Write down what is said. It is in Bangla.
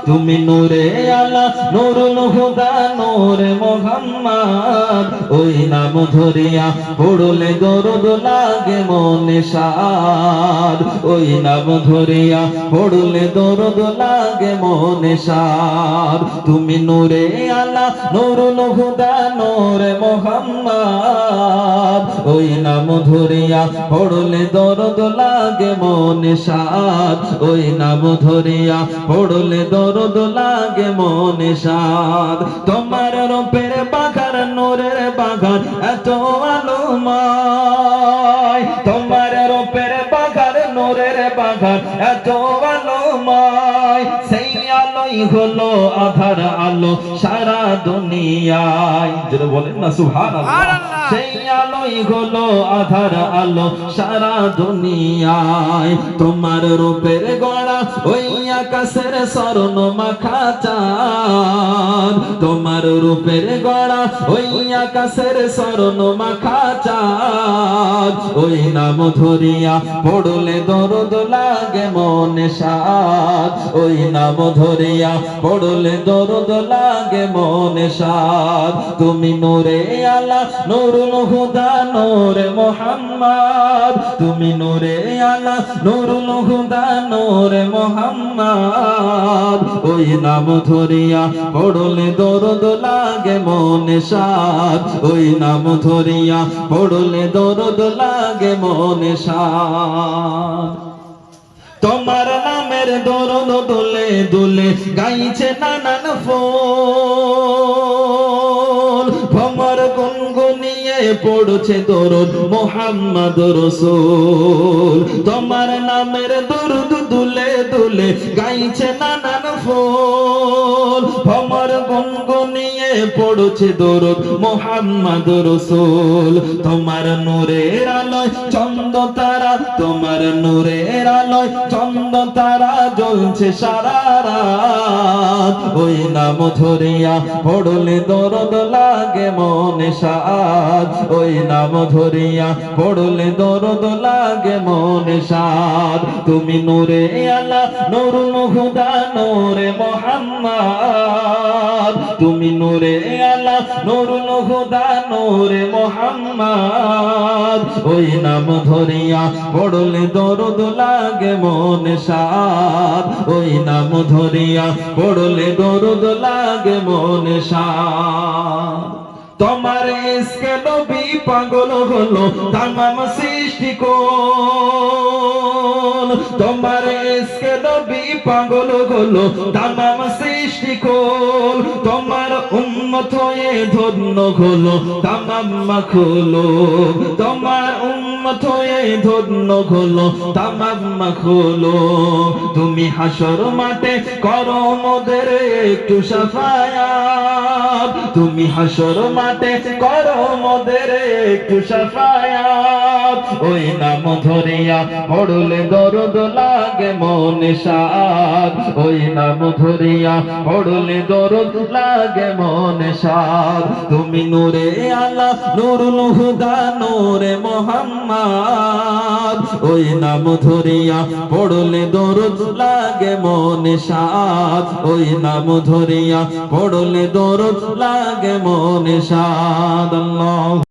তুমি নূরে আলা নূরুল হুদা নূরে মুহাম্মদ ওই নাম ধরিয়া পড়লে দরদ লাগে মনে সাদ ওই নাম ধরিয়া পড়লে দরদ লাগে মনে সাদ তুমি নূরে আলা নূরুল হুদা নূরে মুহাম্মদ ওই নাম ধরিয়া পড়লে দরদ লাগে মনে সাদ ওই নাম ধরিয়া পড়লে দরদ লাগে মনে সাদ তোমার রূপের বাগান নূরের বাগান এত আলোময় তোমার রূপের বাগান নূরের বাগান এত আলোময় সেই আলোই হলো আধার আলো সারা দুনিয়ায় যারা বলেন না সুবহানাল্লাহ সেই আলোই হলো আধার আলো সারা দুনিয়ায় তোমার রূপের গড়া ওই আকাশের স্বর্ণ মাখা চাঁদ তোমার রূপের গড়া ওই আকাশের স্বর্ণ মাখা চাঁদ ওই নাম ধরিয়া পড়লে দরদ লাগে মনে সাদ ওই নাম ধরিয়া পড়লে দরদ লাগে মনে সাদ তুমি নূরে আলা নূরুল হুদা নূরে মুহাম্মদ তুমি নূরে আলা নূরুল হুদা নূরে মুহাম্মদ ওই নাম ধরিয়া পড়লে দরদ লাগে মনে সাদ ওই নাম ধরিয়া পড়লে দরদ লাগে মনে সাদ তোমার নামের দরদ দোলে দোলে গাইছে নানান ফুল ভ্রমর গুনগুনিয়ে পড়ছে দরদ মুহাম্মদ রাসূল তোমার নামের দরদ দোলে দোলে গাইছে নানান ফুল ভ্রমর গুনগুনিয়ে পড়ছে দরদ মুহাম্মদ রাসূল তোমার নূরের আলোয় চন্দ্র তারা তোমার নূরের আলোয় চন্দ্র তারা জ্বলছে সারা রাত ওই নাম ধরিয়া পড়লে দরদ লাগে মনে সাদ ওই নাম ধরিয়া পড়লে দরদ লাগে মনে সাদ তুমি নূরে আলা নূরুল হুদা নূরে মুহাম্মদ তুমি নূরে আলা নূরুল হুদা নূরে মুহাম্মদ ওই নাম ধরিয়া পড়লে দরদ লাগে মনে সাদ ওই নাম ধরিয়া পড়লে দরদ লাগে মনে সাদ তোমার ইশকে নবী পাগল হলো তামাম সৃষ্টি কোন তোমার ইশকে নবী পাগল হলো তামাম সৃষ্টি কোন তোমার উম্মত হয়ে ধন্য হলো তামাম মাখলুক তোমার উম্মত হয়ে ধন্য হলো তামাম মাখলুক তুমি হাসর মাঠে করো মোদের একটু শাফায়াত তুমি হাসর মাঠে করো মোদের একটু শাফায়াত ওই নাম ধরিয়া পড়লে দরদ লাগে মনে সাদ ওই নাম ধরিয়া পড়লে দরদ লাগে মনে সাদ তুমি নূরে আলা নূরুল হুদা নূরে মুহাম্মদ ওই নাম ধরিয়া পড়লে দরদ লাগে মনে সাদ ওই নাম ধরিয়া পড়লে দরদ লাগে মনে সাদ আল্লাহ।